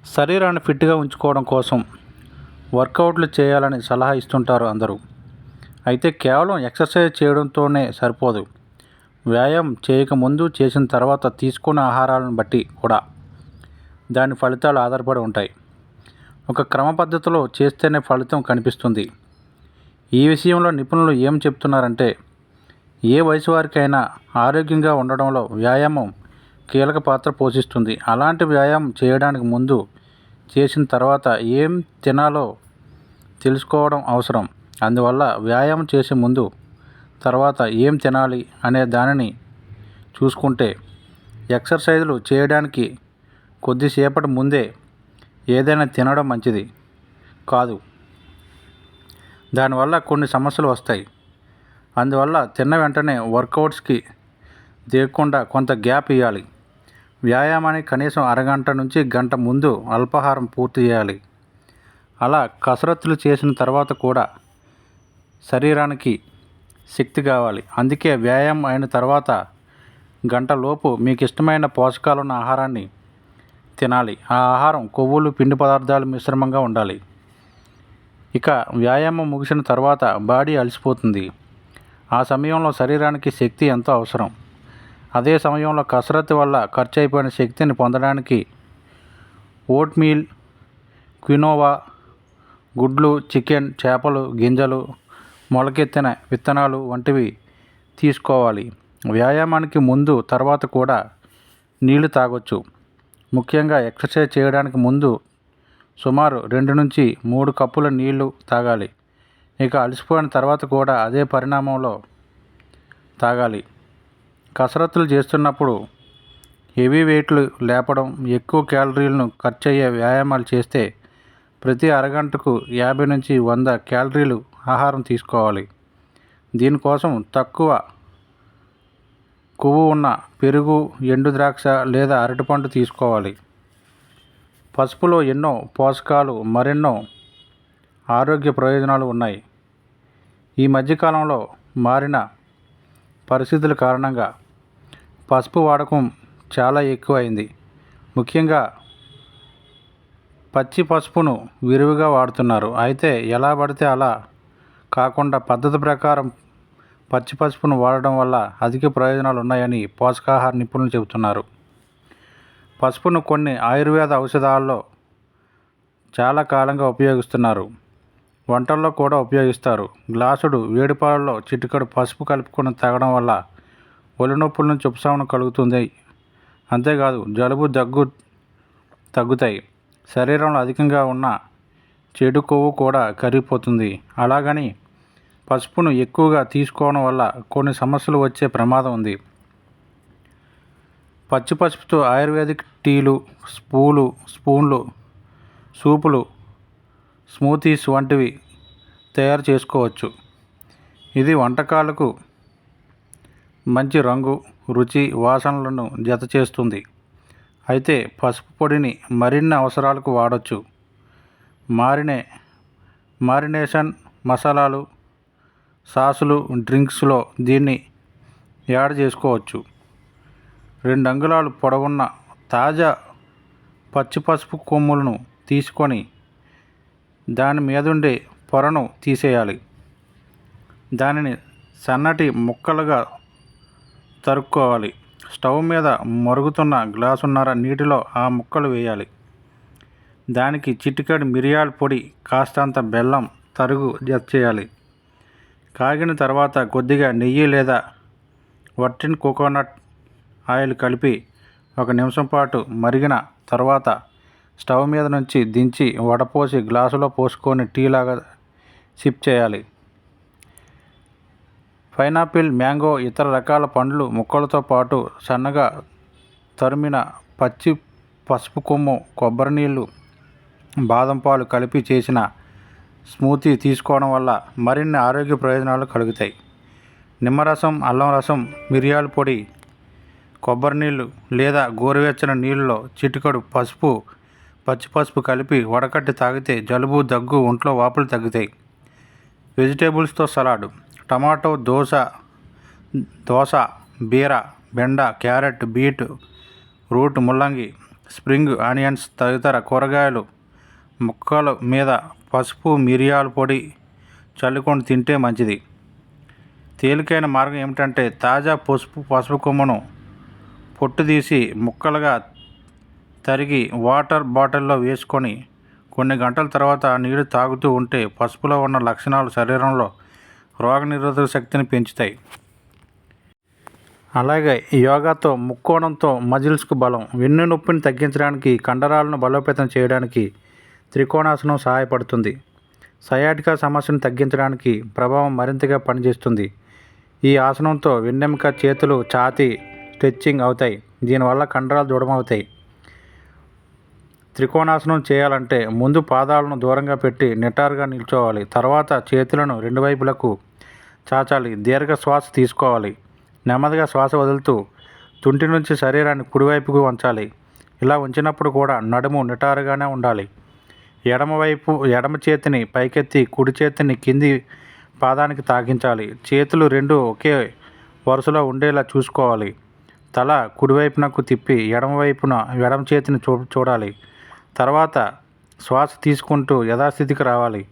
శరీరాన్ని ఫిట్గా ఉంచుకోవడం కోసం వర్కౌట్లు చేయాలని సలహా ఇస్తుంటారు అందరూ. అయితే కేవలం ఎక్సర్సైజ్ చేయడంతోనే సరిపోదు. వ్యాయామం చేయకముందు, చేసిన తర్వాత తీసుకునే ఆహారాలను బట్టి కూడా దాని ఫలితాలు ఆధారపడి ఉంటాయి. ఒక క్రమ పద్ధతిలో చేస్తేనే ఫలితం కనిపిస్తుంది. ఈ విషయంలో నిపుణులు ఏం చెప్తున్నారంటే, ఏ వయసు వారికైనా ఆరోగ్యంగా ఉండడంలో వ్యాయామం కీలక పాత్ర పోషిస్తుంది. అలాంటి వ్యాయామం చేయడానికి ముందు, చేసిన తర్వాత ఏం తినాలో తెలుసుకోవడం అవసరం. అందువల్ల వ్యాయామం చేసే ముందు, తర్వాత ఏం తినాలి అనే దానిని చూసుకుంటే, ఎక్సర్సైజులు చేయడానికి కొద్దిసేపటి ముందే ఏదైనా తినడం మంచిది కాదు. దానివల్ల కొన్ని సమస్యలు వస్తాయి. అందువల్ల తిన్న వెంటనే వర్కౌట్స్కి దిగకుండా కొంత గ్యాప్ ఇవ్వాలి. వ్యాయామానికి కనీసం అరగంట నుంచి గంట ముందు అల్పాహారం పూర్తి చేయాలి. అలా కసరత్తులు చేసిన తర్వాత కూడా శరీరానికి శక్తి కావాలి. అందుకే వ్యాయామం అయిన తర్వాత గంటలోపు మీకు ఇష్టమైన పోషకాలున్న ఆహారాన్ని తినాలి. ఆ ఆహారం కొవ్వులు, పిండి పదార్థాలు మిశ్రమంగా ఉండాలి. ఇక వ్యాయామం ముగిసిన తర్వాత బాడీ అలసిపోతుంది. ఆ సమయంలో శరీరానికి శక్తి ఎంతో అవసరం. అదే సమయంలో కసరత్తు వల్ల ఖర్చు అయిపోయిన శక్తిని పొందడానికి ఓట్మీల్, క్వినోవా, గుడ్లు, చికెన్, చేపలు, గింజలు, మొలకెత్తిన విత్తనాలు వంటివి తీసుకోవాలి. వ్యాయామానికి ముందు, తర్వాత కూడా నీళ్లు తాగొచ్చు. ముఖ్యంగా ఎక్సర్సైజ్ చేయడానికి ముందు సుమారు 2 నుంచి 3 కప్పుల నీళ్లు తాగాలి. ఇక అలసిపోయిన తర్వాత కూడా అదే పరిమాణంలో తాగాలి. కసరత్తులు చేస్తున్నప్పుడు హెవీ వెయిట్లు లేపడం, ఎక్కువ క్యాలరీలను ఖర్చయ్యే వ్యాయామాలు చేస్తే ప్రతి అరగంటకు 50 నుంచి 100 క్యాలరీలు ఆహారం తీసుకోవాలి. దీనికోసం తక్కువ కొవ్వు ఉన్న పెరుగు, ఎండు ద్రాక్ష లేదా అరటిపండు తీసుకోవాలి. పసుపులో ఎన్నో పోషకాలు, మరెన్నో ఆరోగ్య ప్రయోజనాలు ఉన్నాయి. ఈ మధ్యకాలంలో మారిన పరిస్థితుల కారణంగా పసుపు వాడకం చాలా ఎక్కువైంది. ముఖ్యంగా పచ్చి పసుపును విరివిగా వాడుతున్నారు. అయితే ఎలా పడితే అలా కాకుండా పద్ధతి ప్రకారం పచ్చి పసుపును వాడడం వల్ల అధిక ప్రయోజనాలు ఉన్నాయని పోషకాహార నిపుణులు చెబుతున్నారు. పసుపును కొన్ని ఆయుర్వేద ఔషధాల్లో చాలా కాలంగా ఉపయోగిస్తున్నారు. వంటల్లో కూడా ఉపయోగిస్తారు. గ్లాసుడు వేడిపాలలో చిటికెడు పసుపు కలుపుకొని తాగడం వల్ల ఒళ్ళు నొప్పుల నుంచి ఉపశమనం కలుగుతుంది. అంతేకాదు జలుబు, దగ్గు తగ్గుతాయి. శరీరంలో అధికంగా ఉన్న చెడు కొవ్వు కూడా కరిగిపోతుంది. అలాగని పసుపును ఎక్కువగా తీసుకోవడం వల్ల కొన్ని సమస్యలు వచ్చే ప్రమాదం ఉంది. పచ్చి పసుపుతో ఆయుర్వేదిక్ టీలు, స్పూన్లు, సూపులు, స్మూతీస్ వంటివి తయారు చేసుకోవచ్చు. ఇది వంటకాలకు మంచి రంగు, రుచి, వాసనలను జత చేస్తుంది. అయితే పసుపు పొడిని మరిన్ని అవసరాలకు వాడవచ్చు. మారినేషన్, మసాలాలు, సాసులు, డ్రింక్స్లో దీన్ని యాడ్ చేసుకోవచ్చు. 2 అంగుళాలు పొడవున్న తాజా పచ్చి పసుపు కొమ్ములను తీసుకొని దాని మీదుండే పొరను తీసేయాలి. దానిని సన్నటి ముక్కలుగా తరుక్కోవాలి. స్టవ్ మీద మరుగుతున్న గ్లాసున్నర నీటిలో ఆ ముక్కలు వేయాలి. దానికి చిటికెడు మిరియాల పొడి, కాస్తంత బెల్లం తరుగు జత చేయాలి. కాగిన తర్వాత కొద్దిగా నెయ్యి లేదా వర్జిన్ కోకోనట్ ఆయిల్ కలిపి 1 నిమిషం పాటు మరిగిన తర్వాత స్టవ్ మీద నుంచి దించి వడపోసి గ్లాసులో పోసుకొని టీలాగా సిప్ చేయాలి. పైనాపిల్, మ్యాంగో, ఇతర రకాల పండ్లు ముక్కలతో పాటు సన్నగా తరిమిన పచ్చి పసుపు కొమ్ము, కొబ్బరి నీళ్ళు, బాదం పాలు కలిపి చేసిన స్మూతీ తీసుకోవడం వల్ల మరిన్ని ఆరోగ్య ప్రయోజనాలు కలుగుతాయి. నిమ్మరసం, అల్లం రసం, మిరియాల పొడి, కొబ్బరి నీళ్ళు లేదా గోరువెచ్చని నీళ్ళలో చిటికెడు పచ్చి పసుపు కలిపి వడకట్టి తాగితే జలుబు, దగ్గు, ఒంట్లో వాపులు తగ్గుతాయి. వెజిటేబుల్స్తో సలాడ్: టమాటో, దోస, బీర, బెండ, క్యారెట్, బీట్ రూట్, ముల్లంగి, స్ప్రింగ్ ఆనియన్స్ తదితర కూరగాయలు ముక్కల మీద పసుపు మిరియాల పొడి చల్లుకొని తింటే మంచిది. తేలికైన మార్గం ఏమిటంటే తాజా పసుపు కొమ్మను పొట్టు తీసి ముక్కలుగా తరిగి వాటర్ బాటిల్లో వేసుకొని కొన్ని గంటల తర్వాత ఆ నీరు తాగుతూ ఉంటే పసుపులో ఉన్న లక్షణాలు శరీరంలో రోగనిరోధక శక్తిని పెంచుతాయి. అలాగే యోగాతో ముక్కోణంతో మజిల్స్కు బలం, వెన్ను నొప్పిని తగ్గించడానికి, కండరాలను బలోపేతం చేయడానికి త్రికోణాసనం సహాయపడుతుంది. సయాటికా సమస్యను తగ్గించడానికి ప్రభావం మరింతగా పనిచేస్తుంది. ఈ ఆసనంతో వెన్నెముక, చేతులు, ఛాతీ స్ట్రెచ్చింగ్ అవుతాయి. దీనివల్ల కండరాలు దృఢమవుతాయి. త్రికోణాసనం చేయాలంటే ముందు పాదాలను దూరంగా పెట్టి నిటారుగా నిల్చోవాలి. తర్వాత చేతులను రెండు వైపులకు చాచాలి. దీర్ఘ శ్వాస తీసుకోవాలి. నెమ్మదిగా శ్వాస వదులుతూ తుంటి నుంచి శరీరాన్ని కుడివైపుకు వంచాలి. ఇలా ఉంచినప్పుడు కూడా నడుము నిటారుగానే ఉండాలి. ఎడమ చేతిని పైకెత్తి కుడి చేతిని కింది పాదానికి తాకించాలి. చేతులు రెండు ఒకే వరుసలో ఉండేలా చూసుకోవాలి. తల కుడివైపునకు తిప్పి ఎడమ చేతిని చూడాలి. తర్వాత శ్వాస తీసుకుంటూ యథాస్థితికి రావాలి.